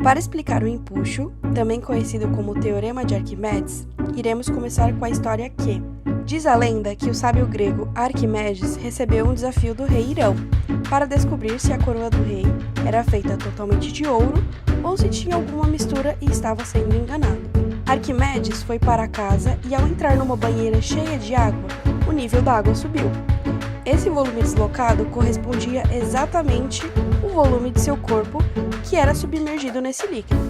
Para explicar o empuxo, também conhecido como Teorema de Arquimedes, iremos começar com a história que diz a lenda que o sábio grego Arquimedes recebeu um desafio do rei Irão para descobrir se a coroa do rei era feita totalmente de ouro ou se tinha alguma mistura e estava sendo enganado. Arquimedes foi para casa e, ao entrar numa banheira cheia de água, o nível da água subiu. Esse volume deslocado correspondia exatamente ao volume de seu corpo, que era submergido nesse líquido.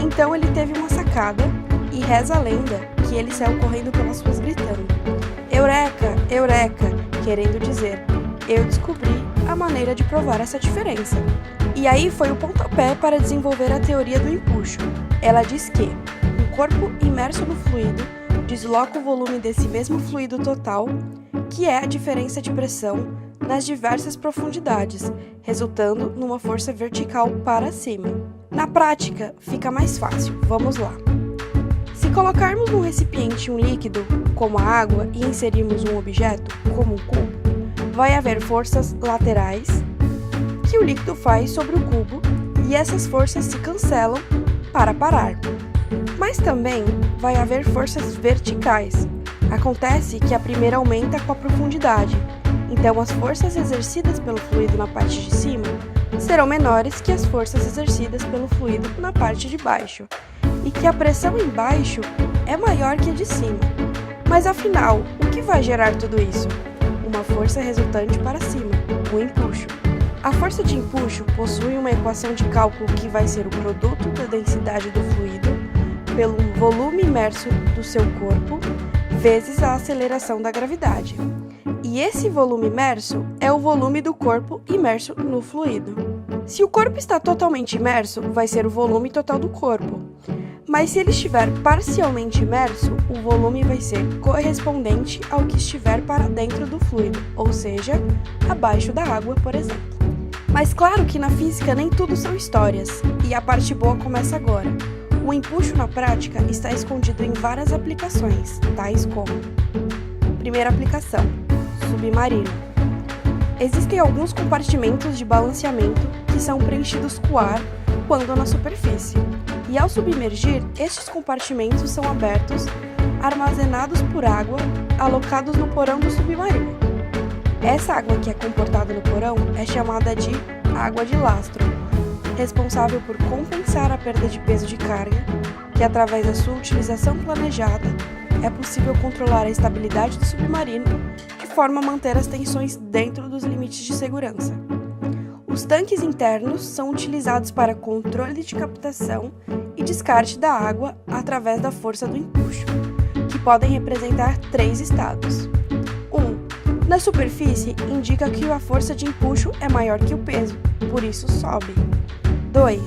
Então ele teve uma sacada e reza a lenda que ele saiu correndo pelas ruas gritando: "Eureka! Eureka!", querendo dizer: "Eu descobri a maneira de provar essa diferença". E aí foi o pontapé para desenvolver a teoria do empuxo. Ela diz que um corpo imerso no fluido desloca o volume desse mesmo fluido total, que é a diferença de pressão nas diversas profundidades, resultando numa força vertical para cima. Na prática, fica mais fácil. Vamos lá. Se colocarmos num recipiente um líquido, como a água, e inserirmos um objeto, como um cubo, vai haver forças laterais que o líquido faz sobre o cubo e essas forças se cancelam para parar. Mas também vai haver forças verticais. Acontece que a primeira aumenta com a profundidade, então as forças exercidas pelo fluido na parte de cima serão menores que as forças exercidas pelo fluido na parte de baixo, e que a pressão embaixo é maior que a de cima. Mas afinal, o que vai gerar tudo isso? Uma força resultante para cima, o empuxo. A força de empuxo possui uma equação de cálculo que vai ser o produto da densidade do fluido pelo volume imerso do seu corpo vezes a aceleração da gravidade. E esse volume imerso é o volume do corpo imerso no fluido. Se o corpo está totalmente imerso, vai ser o volume total do corpo. Mas se ele estiver parcialmente imerso, o volume vai ser correspondente ao que estiver para dentro do fluido, ou seja, abaixo da água, por exemplo. Mas claro que na física nem tudo são histórias, e a parte boa começa agora. O empuxo na prática está escondido em várias aplicações, tais como: primeira aplicação, submarino. Existem alguns compartimentos de balanceamento que são preenchidos com ar quando na superfície, e ao submergir, estes compartimentos são abertos, armazenados por água, alocados no porão do submarino. Essa água que é comportada no porão é chamada de água de lastro, responsável por compensar a perda de peso de carga, que através da sua utilização planejada é possível controlar a estabilidade do submarino de forma a manter as tensões dentro dos limites de segurança. Os tanques internos são utilizados para controle de captação e descarte da água através da força do empuxo, que podem representar 3 estados. 1. Na superfície, indica que a força de empuxo é maior que o peso, por isso sobe. 2.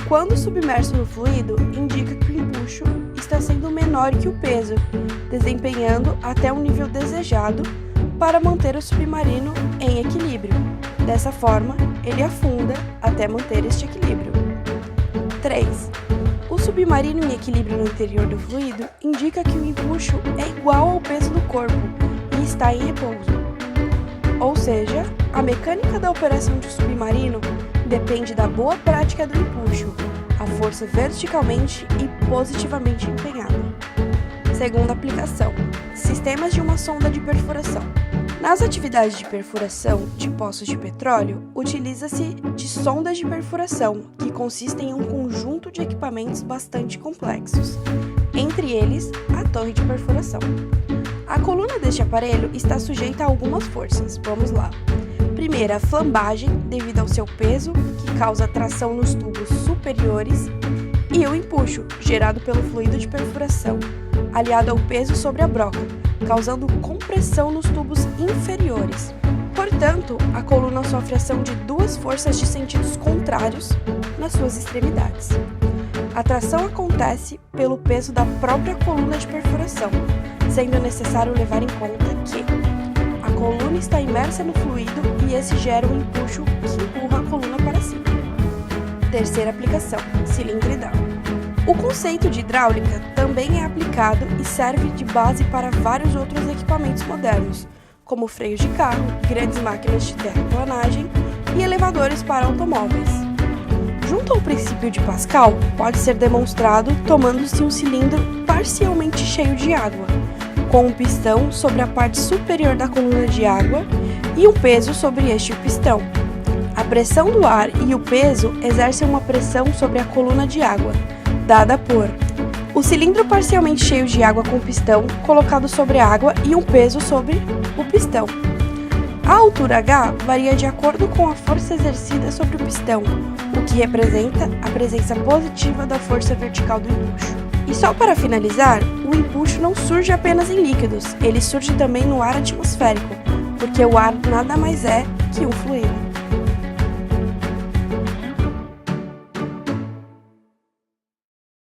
Quando submerso no fluido, indica que o empuxo está sendo menor que o peso, desempenhando até um nível desejado para manter o submarino em equilíbrio. Dessa forma, ele afunda até manter este equilíbrio. 3. O submarino em equilíbrio no interior do fluido indica que o empuxo é igual ao peso do corpo e está em repouso. Ou seja, a mecânica da operação de submarino depende da boa prática do empuxo, a força verticalmente e positivamente empenhada. Segunda aplicação: sistemas de uma sonda de perfuração. Nas atividades de perfuração de poços de petróleo, utiliza-se de sondas de perfuração, que consistem em um conjunto de equipamentos bastante complexos, entre eles a torre de perfuração. A coluna deste aparelho está sujeita a algumas forças. Vamos lá. Primeira, a flambagem, devido ao seu peso, que causa tração nos tubos superiores, e o empuxo, gerado pelo fluido de perfuração, aliado ao peso sobre a broca, causando compressão nos tubos inferiores. Portanto, a coluna sofre ação de 2 forças de sentidos contrários nas suas extremidades. A tração acontece pelo peso da própria coluna de perfuração, sendo necessário levar em conta que a coluna está imersa no fluido e esse gera um empuxo que empurra a coluna para cima. Terceira aplicação, cilindro hidráulico. O conceito de hidráulica também é aplicado e serve de base para vários outros equipamentos modernos, como freios de carro, grandes máquinas de terraplanagem e elevadores para automóveis. junto ao princípio de Pascal, pode ser demonstrado tomando-se um cilindro parcialmente cheio de água, com um pistão sobre a parte superior da coluna de água e um peso sobre este pistão. A pressão do ar e o peso exercem uma pressão sobre a coluna de água, dada por o cilindro parcialmente cheio de água com pistão colocado sobre a água e um peso sobre o pistão. A altura H varia de acordo com a força exercida sobre o pistão, o que representa a presença positiva da força vertical do empuxo. E só para finalizar, o empuxo não surge apenas em líquidos, ele surge também no ar atmosférico, porque o ar nada mais é que um fluido.